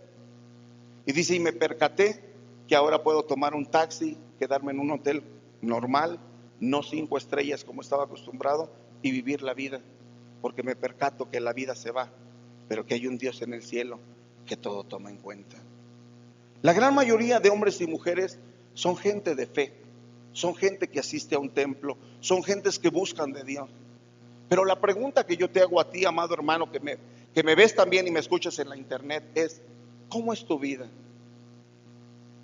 Y dice: y me percaté que ahora puedo tomar un taxi, quedarme en un hotel normal, no 5 estrellas como estaba acostumbrado, y vivir la vida, porque me percato que la vida se va, pero que hay un Dios en el cielo que todo toma en cuenta. La gran mayoría de hombres y mujeres son gente de fe, son gente que asiste a un templo, son gentes que buscan de Dios. Pero la pregunta que yo te hago a ti, amado hermano, que me ves también y me escuchas en la internet, es: ¿cómo es tu vida?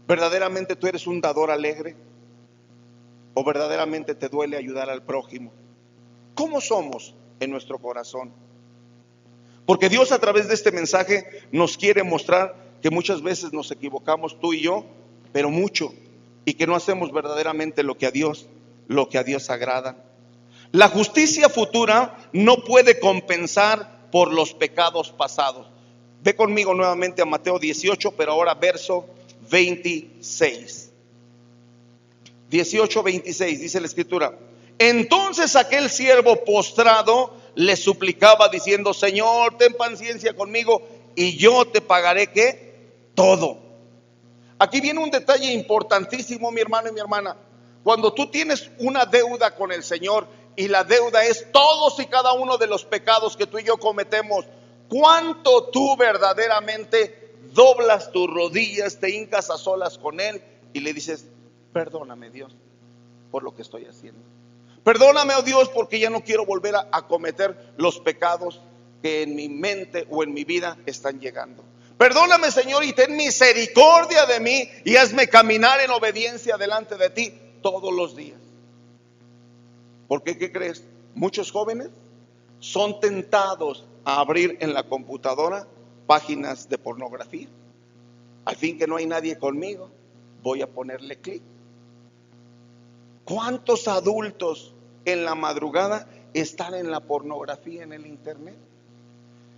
¿Verdaderamente tú eres un dador alegre? ¿O verdaderamente te duele ayudar al prójimo? ¿Cómo somos en nuestro corazón? Porque Dios, a través de este mensaje, nos quiere mostrar que muchas veces nos equivocamos tú y yo, pero mucho, y que no hacemos verdaderamente lo que a Dios agrada. La justicia futura no puede compensar por los pecados pasados. Ve conmigo nuevamente a Mateo 18, pero ahora verso 26. 18:26 dice la escritura: entonces aquel siervo postrado le suplicaba diciendo: Señor, ten paciencia conmigo y yo te pagaré ¿qué? Todo. Aquí viene un detalle importantísimo, mi hermano y mi hermana. Cuando tú tienes una deuda con el Señor, y la deuda es todos y cada uno de los pecados que tú y yo cometemos, ¿cuánto tú verdaderamente doblas tus rodillas, te hincas a solas con Él y le dices: perdóname, Dios, por lo que estoy haciendo? Perdóname, oh Dios, porque ya no quiero volver a cometer los pecados que en mi mente o en mi vida están llegando. Perdóname, Señor, y ten misericordia de mí y hazme caminar en obediencia delante de ti todos los días. Porque, ¿qué crees? Muchos jóvenes son tentados a abrir en la computadora páginas de pornografía. Al fin que no hay nadie conmigo, voy a ponerle clic. ¿Cuántos adultos en la madrugada están en la pornografía en el internet?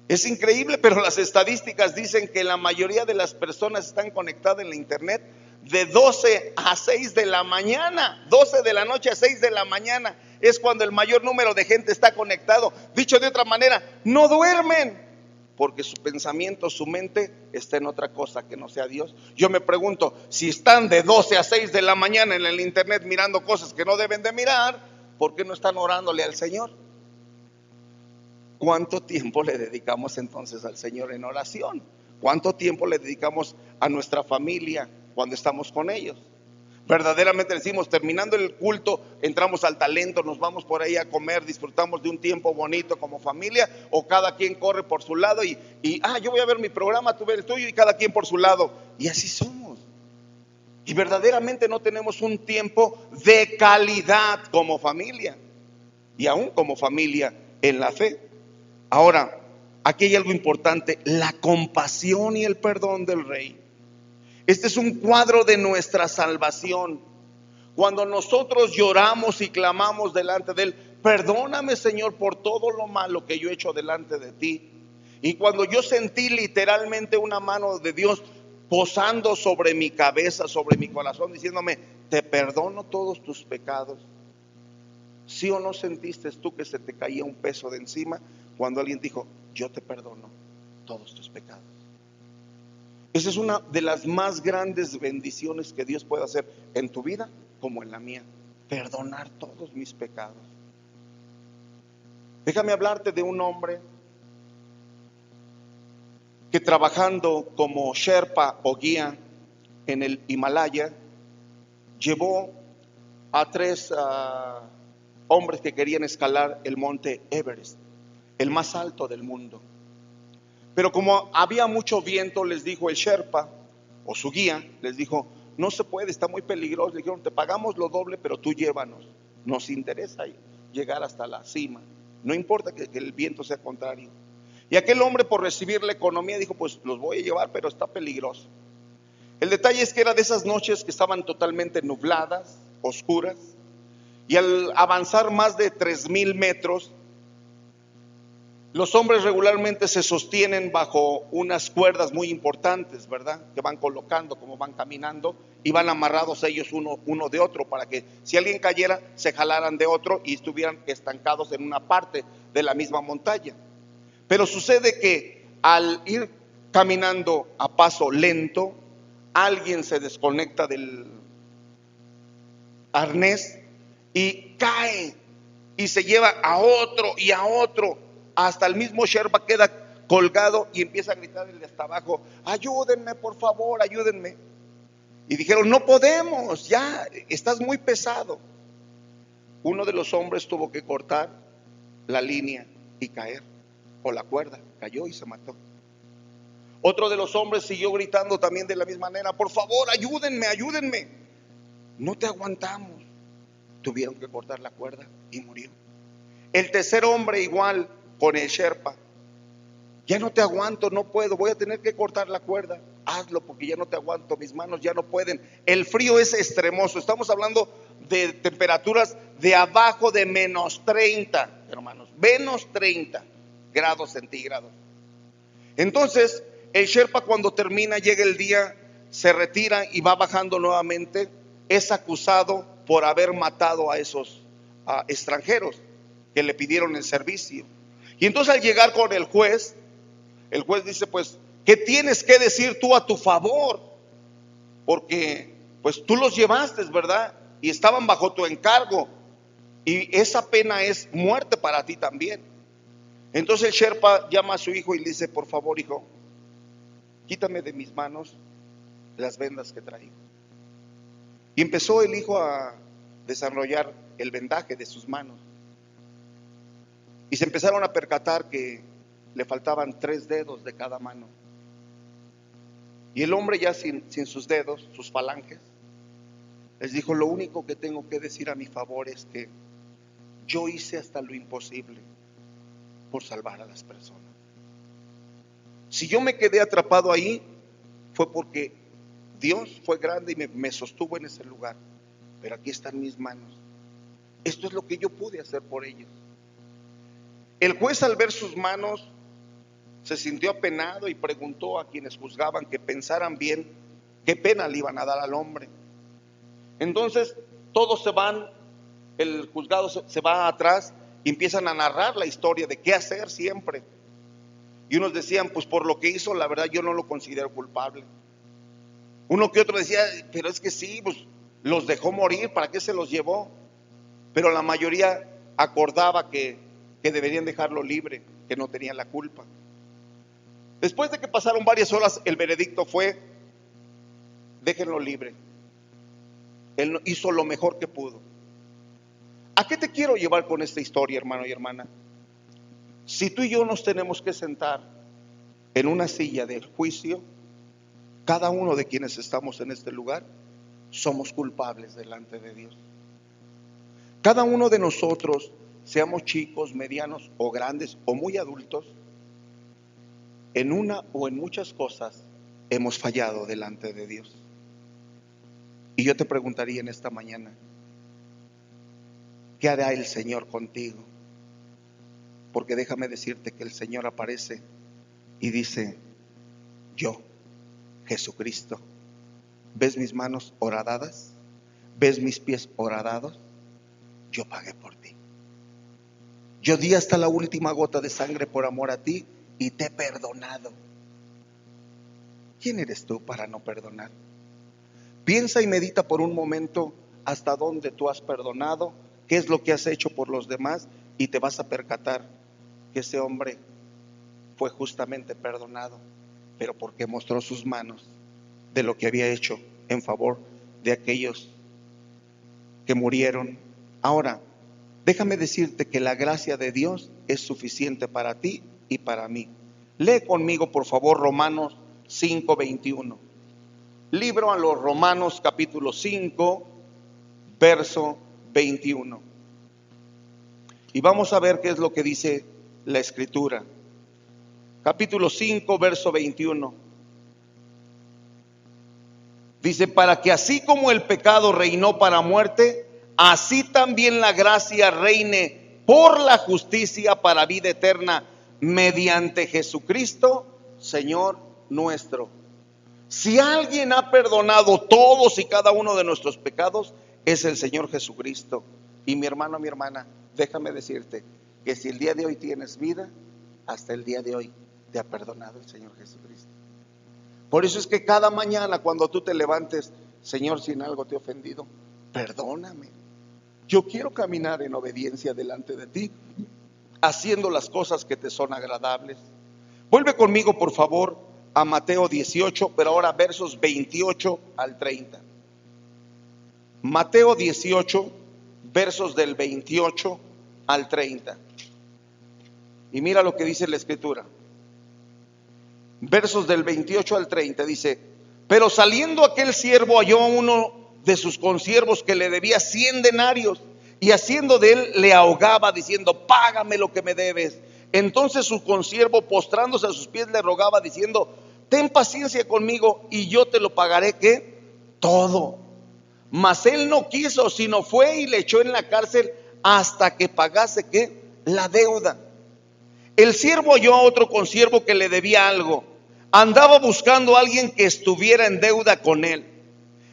Es increíble, pero las estadísticas dicen que la mayoría de las personas están conectadas en la internet de 12 a 6 de la mañana. 12 de la noche a 6 de la mañana es cuando el mayor número de gente está conectado. Dicho de otra manera, no duermen, porque su pensamiento, su mente está en otra cosa que no sea Dios. Yo me pregunto, si están de 12 a 6 de la mañana en el internet mirando cosas que no deben de mirar, ¿por qué no están orándole al Señor? ¿Cuánto tiempo le dedicamos entonces al Señor en oración? ¿Cuánto tiempo le dedicamos a nuestra familia cuando estamos con ellos? Verdaderamente decimos, terminando el culto, entramos al talento, nos vamos por ahí a comer, disfrutamos de un tiempo bonito como familia, o cada quien corre por su lado y yo voy a ver mi programa, tú ves el tuyo, y cada quien por su lado. Y así somos. Y verdaderamente no tenemos un tiempo de calidad como familia, y aún como familia en la fe. Ahora, aquí hay algo importante: la compasión y el perdón del Rey. Este es un cuadro de nuestra salvación. Cuando nosotros lloramos y clamamos delante de Él, perdóname, Señor, por todo lo malo que yo he hecho delante de ti. Y cuando yo sentí literalmente una mano de Dios posando sobre mi cabeza, sobre mi corazón, diciéndome, te perdono todos tus pecados. ¿Sí o no sentiste tú que se te caía un peso de encima cuando alguien dijo, yo te perdono todos tus pecados? Esa es una de las más grandes bendiciones que Dios puede hacer en tu vida como en la mía: perdonar todos mis pecados. Déjame hablarte de un hombre que, trabajando como Sherpa o guía en el Himalaya, llevó a 3 hombres que querían escalar el monte Everest, el más alto del mundo. Pero como había mucho viento, les dijo el Sherpa o su guía, les dijo, no se puede, está muy peligroso. Le dijeron, te pagamos lo doble, pero tú llévanos. Nos interesa llegar hasta la cima, no importa que el viento sea contrario. Y aquel hombre, por recibir la economía, dijo, pues los voy a llevar, pero está peligroso. El detalle es que era de esas noches que estaban totalmente nubladas, oscuras, y al avanzar más de 3,000 metros, los hombres regularmente se sostienen bajo unas cuerdas muy importantes, ¿verdad? Que van colocando como van caminando, y van amarrados ellos uno de otro, para que si alguien cayera se jalaran de otro y estuvieran estancados en una parte de la misma montaña. Pero sucede que al ir caminando a paso lento, alguien se desconecta del arnés y cae y se lleva a otro y a otro, hasta el mismo Sherpa queda colgado y empieza a gritar desde hasta abajo, ayúdenme, por favor, ayúdenme. Y dijeron, no podemos, ya estás muy pesado. Uno de los hombres tuvo que cortar la línea y caer, o la cuerda, cayó y se mató. Otro de los hombres siguió gritando también de la misma manera, por favor, ayúdenme, ayúdenme. No te aguantamos. Tuvieron que cortar la cuerda y murió. El tercer hombre igual con el Sherpa, ya no te aguanto, no puedo, voy a tener que cortar la cuerda. Hazlo porque ya no te aguanto, mis manos ya no pueden. El frío es extremoso, estamos hablando de temperaturas de abajo de -30, hermanos, -30 grados centígrados. Entonces el Sherpa, cuando termina, llega el día, se retira y va bajando nuevamente. Es acusado por haber matado a esos extranjeros que le pidieron el servicio. Y entonces, al llegar con el juez dice, pues, ¿qué tienes que decir tú a tu favor? Porque pues tú los llevaste, ¿verdad? Y estaban bajo tu encargo, y esa pena es muerte para ti también. Entonces el Sherpa llama a su hijo y le dice, por favor, hijo, quítame de mis manos las vendas que traigo. Y empezó el hijo a desarrollar el vendaje de sus manos. Y se empezaron a percatar que le faltaban 3 dedos de cada mano. Y el hombre, ya sin sus dedos, sus falanges, les dijo, lo único que tengo que decir a mi favor es que yo hice hasta lo imposible por salvar a las personas. Si yo me quedé atrapado ahí, fue porque Dios fue grande y me sostuvo en ese lugar. Pero aquí están mis manos. Esto es lo que yo pude hacer por ellos. El juez, al ver sus manos, se sintió apenado y preguntó a quienes juzgaban que pensaran bien qué pena le iban a dar al hombre. Entonces todos se van, el juzgado se va atrás y empiezan a narrar la historia de qué hacer siempre. Y unos decían, pues por lo que hizo, la verdad yo no lo considero culpable. Uno que otro decía, pero es que sí, pues los dejó morir, ¿para qué se los llevó? Pero la mayoría acordaba que deberían dejarlo libre, que no tenía la culpa. Después de que pasaron varias horas, el veredicto fue: déjenlo libre. Él hizo lo mejor que pudo. ¿A qué te quiero llevar con esta historia, hermano y hermana? Si tú y yo nos tenemos que sentar en una silla del juicio, cada uno de quienes estamos en este lugar somos culpables delante de Dios. Cada uno de nosotros, seamos chicos, medianos o grandes o muy adultos, en una o en muchas cosas hemos fallado delante de Dios. Y yo te preguntaría en esta mañana, ¿qué hará el Señor contigo? Porque déjame decirte que el Señor aparece y dice: yo, Jesucristo, ¿ves mis manos horadadas? ¿Ves mis pies horadados? Yo pagué por ti. Yo di hasta la última gota de sangre por amor a ti y te he perdonado. ¿Quién eres tú para no perdonar? Piensa y medita por un momento hasta dónde tú has perdonado, qué es lo que has hecho por los demás, y te vas a percatar que ese hombre fue justamente perdonado, pero porque mostró sus manos de lo que había hecho en favor de aquellos que murieron. Ahora, déjame decirte que la gracia de Dios es suficiente para ti y para mí. Lee conmigo, por favor, Romanos 5:21. Libro a los Romanos, capítulo 5, verso 21. Y vamos a ver qué es lo que dice la Escritura. Capítulo 5, verso 21. Dice: para que así como el pecado reinó para muerte, así también la gracia reine por la justicia para vida eterna, mediante Jesucristo, Señor nuestro. Si alguien ha perdonado todos y cada uno de nuestros pecados, es el Señor Jesucristo. Y mi hermano, mi hermana, déjame decirte que si el día de hoy tienes vida, hasta el día de hoy te ha perdonado el Señor Jesucristo. Por eso es que cada mañana cuando tú te levantes: Señor, si en algo te he ofendido, perdóname. Yo quiero caminar en obediencia delante de ti, haciendo las cosas que te son agradables. Vuelve conmigo, por favor, a Mateo 18, pero ahora versos 28 al 30. Mateo 18, versos del 28 al 30. Y mira lo que dice la Escritura. Versos del 28 al 30 dice: pero saliendo aquel siervo halló a uno de sus consiervos que le debía 100 denarios, y haciendo de él le ahogaba diciendo: págame lo que me debes. Entonces su consiervo, postrándose a sus pies, le rogaba diciendo: ten paciencia conmigo y yo te lo pagaré, ¿qué? Todo. Mas él no quiso, sino fue y le echó en la cárcel hasta que pagase, ¿qué? La deuda. El siervo halló a otro consiervo que le debía algo. Andaba buscando a alguien que estuviera en deuda con él.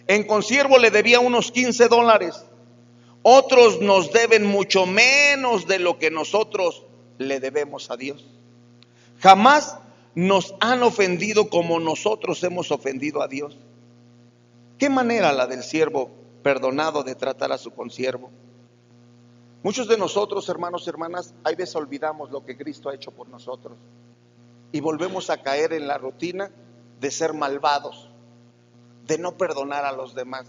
En consiervo le debía unos $15. Otros nos deben mucho menos de lo que nosotros le debemos a Dios. Jamás nos han ofendido como nosotros hemos ofendido a Dios. ¿Qué manera la del siervo perdonado de tratar a su consiervo? Muchos de nosotros, hermanos y hermanas, hay veces olvidamos lo que Cristo ha hecho por nosotros y volvemos a caer en la rutina de ser malvados, de no perdonar a los demás.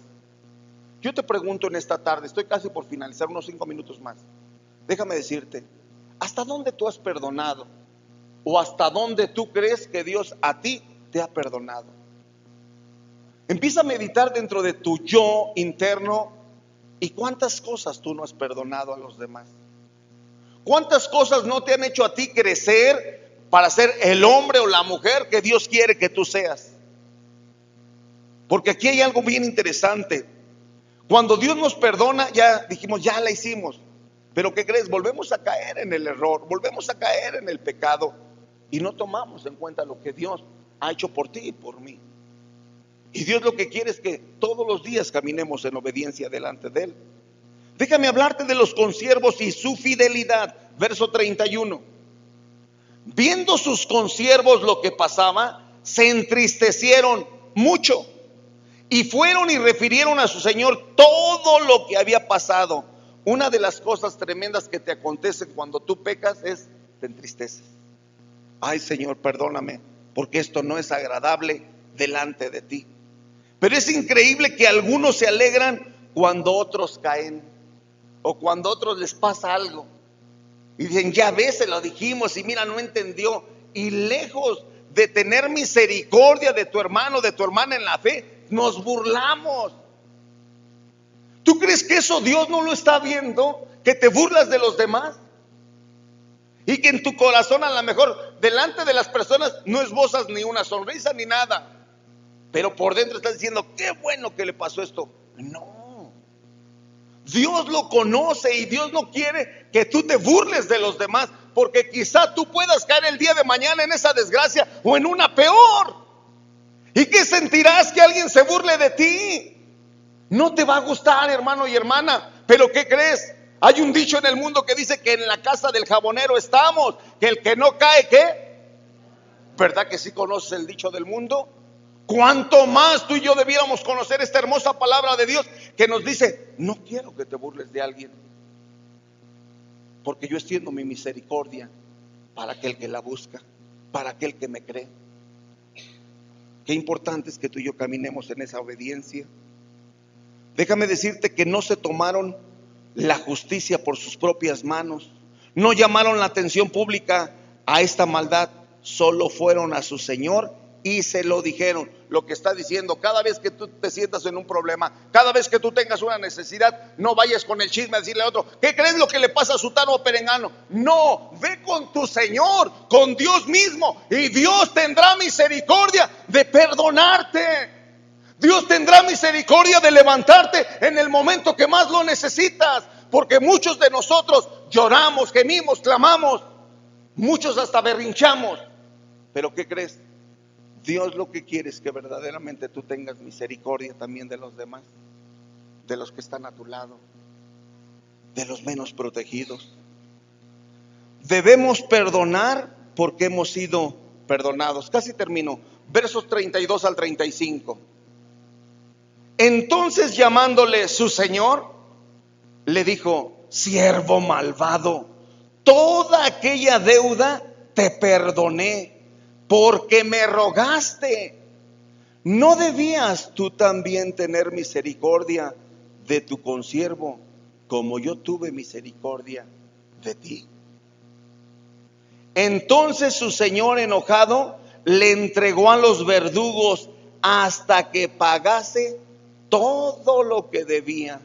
Yo te pregunto en esta tarde, estoy casi por finalizar, unos 5 minutos más. Déjame decirte, ¿hasta dónde tú has perdonado? ¿O hasta dónde tú crees que Dios a ti te ha perdonado? Empieza a meditar dentro de tu yo interno y cuántas cosas tú no has perdonado a los demás. ¿Cuántas cosas no te han hecho a ti crecer para ser el hombre o la mujer que Dios quiere que tú seas? Porque aquí hay algo bien interesante. Cuando Dios nos perdona, ya dijimos, ya la hicimos. Pero ¿qué crees? Volvemos a caer en el error, volvemos a caer en el pecado y no tomamos en cuenta lo que Dios ha hecho por ti y por mí. Y Dios lo que quiere es que todos los días caminemos en obediencia delante de Él. Déjame hablarte de los consiervos y su fidelidad. Verso 31. Viendo sus consiervos lo que pasaba, se entristecieron mucho y fueron y refirieron a su señor todo lo que había pasado. Una de las cosas tremendas que te acontece cuando tú pecas es te entristeces. Ay, Señor, perdóname, porque esto no es agradable delante de ti. Pero es increíble que algunos se alegran cuando otros caen o cuando a otros les pasa algo. Y dicen, ya ves, se lo dijimos y mira, no entendió. Y lejos de tener misericordia de tu hermano, de tu hermana en la fe, nos burlamos. ¿Tú crees que eso Dios no lo está viendo? ¿Que te burlas de los demás? Y que en tu corazón a lo mejor delante de las personas no esbozas ni una sonrisa ni nada, pero por dentro estás diciendo, qué bueno que le pasó esto. No, Dios lo conoce y Dios no quiere que tú te burles de los demás, porque quizá tú puedas caer el día de mañana en esa desgracia o en una peor. ¿Y qué sentirás que alguien se burle de ti? No te va a gustar, hermano y hermana. Pero ¿qué crees? Hay un dicho en el mundo que dice que en la casa del jabonero estamos, que el que no cae, ¿qué? ¿Verdad que sí conoces el dicho del mundo? Cuanto más tú y yo debiéramos conocer esta hermosa palabra de Dios que nos dice, no quiero que te burles de alguien, porque yo extiendo mi misericordia para aquel que la busca, para aquel que me cree. Qué importante es que tú y yo caminemos en esa obediencia. Déjame decirte que no se tomaron la justicia por sus propias manos, no llamaron la atención pública a esta maldad, solo fueron a su Señor y se lo dijeron. Lo que está diciendo, cada vez que tú te sientas en un problema, cada vez que tú tengas una necesidad, no vayas con el chisme a decirle a otro, ¿qué crees lo que le pasa a Sutano o Perengano? No, ve con tu Señor, con Dios mismo, y Dios tendrá misericordia de perdonarte. Dios tendrá misericordia de levantarte en el momento que más lo necesitas, porque muchos de nosotros lloramos, gemimos, clamamos, muchos hasta berrinchamos. Pero ¿qué crees? Dios lo que quiere es que verdaderamente tú tengas misericordia también de los demás, de los que están a tu lado, de los menos protegidos. Debemos perdonar porque hemos sido perdonados. Casi termino. Versos 32 al 35. Entonces, llamándole su señor, le dijo, siervo malvado, toda aquella deuda te perdoné porque me rogaste. ¿No debías tú también tener misericordia de tu consiervo como yo tuve misericordia de ti? Entonces su señor, enojado, le entregó a los verdugos hasta que pagase todo lo que debía.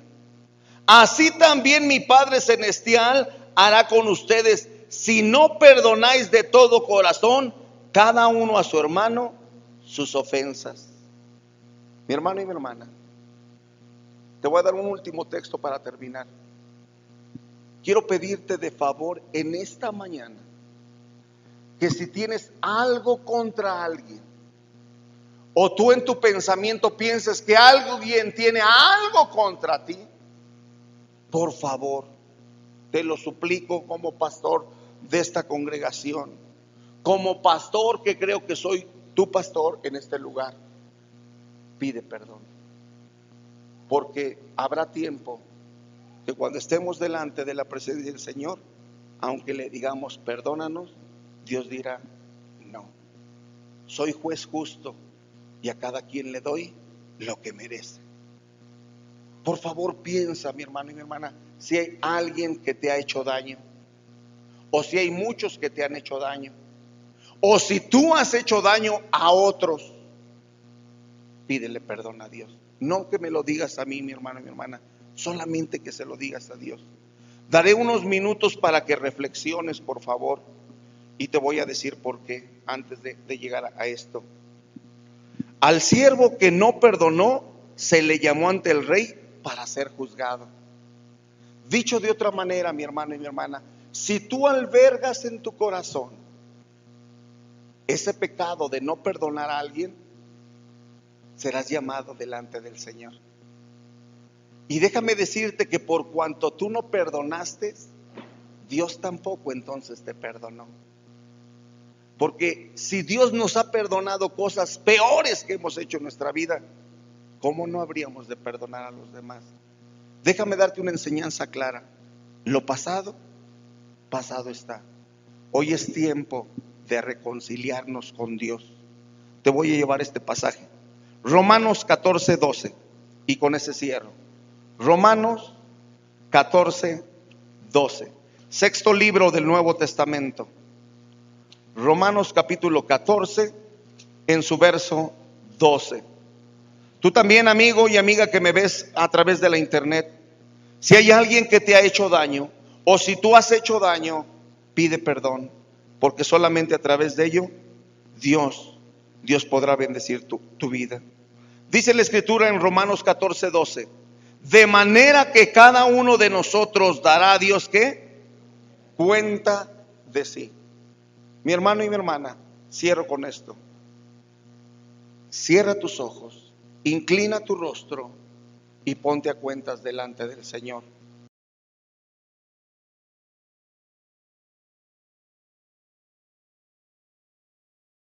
Así también mi Padre Celestial hará con ustedes si no perdonáis de todo corazón cada uno a su hermano sus ofensas. Mi hermano y mi hermana, te voy a dar un último texto para terminar. Quiero pedirte de favor en esta mañana que si tienes algo contra alguien, o tú en tu pensamiento piensas que alguien tiene algo contra ti, por favor, te lo suplico como pastor de esta congregación, como pastor que creo que soy tu pastor en este lugar, pide perdón. Porque habrá tiempo que cuando estemos delante de la presencia del Señor, aunque le digamos perdónanos, Dios dirá no, soy juez justo y a cada quien le doy lo que merece. Por favor, piensa, mi hermano y mi hermana, si hay alguien que te ha hecho daño, o si hay muchos que te han hecho daño, o si tú has hecho daño a otros, pídele perdón a Dios. No que me lo digas a mí, mi hermano y mi hermana, solamente que se lo digas a Dios. Daré unos minutos para que reflexiones, por favor, y te voy a decir por qué antes de llegar a esto. Al siervo que no perdonó, se le llamó ante el rey para ser juzgado. Dicho de otra manera, mi hermano y mi hermana, si tú albergas en tu corazón ese pecado de no perdonar a alguien, serás llamado delante del Señor. Y déjame decirte que por cuanto tú no perdonaste, Dios tampoco entonces te perdonó. Porque si Dios nos ha perdonado cosas peores que hemos hecho en nuestra vida, ¿cómo no habríamos de perdonar a los demás? Déjame darte una enseñanza clara. Lo pasado, pasado está. Hoy es tiempo de reconciliarnos con Dios. Te voy a llevar este pasaje. Romanos 14, 12. Y con ese cierro. Romanos 14, 12. Sexto libro del Nuevo Testamento. Romanos capítulo 14, en su verso 12. Tú también, amigo y amiga que me ves a través de la internet, si hay alguien que te ha hecho daño, o si tú has hecho daño, pide perdón, porque solamente a través de ello Dios podrá bendecir tu vida. Dice la escritura en Romanos 14, 12, de manera que cada uno de nosotros dará a Dios ¿qué? Cuenta de sí. Mi hermano y mi hermana, cierro con esto. Cierra tus ojos, inclina tu rostro y ponte a cuentas delante del Señor.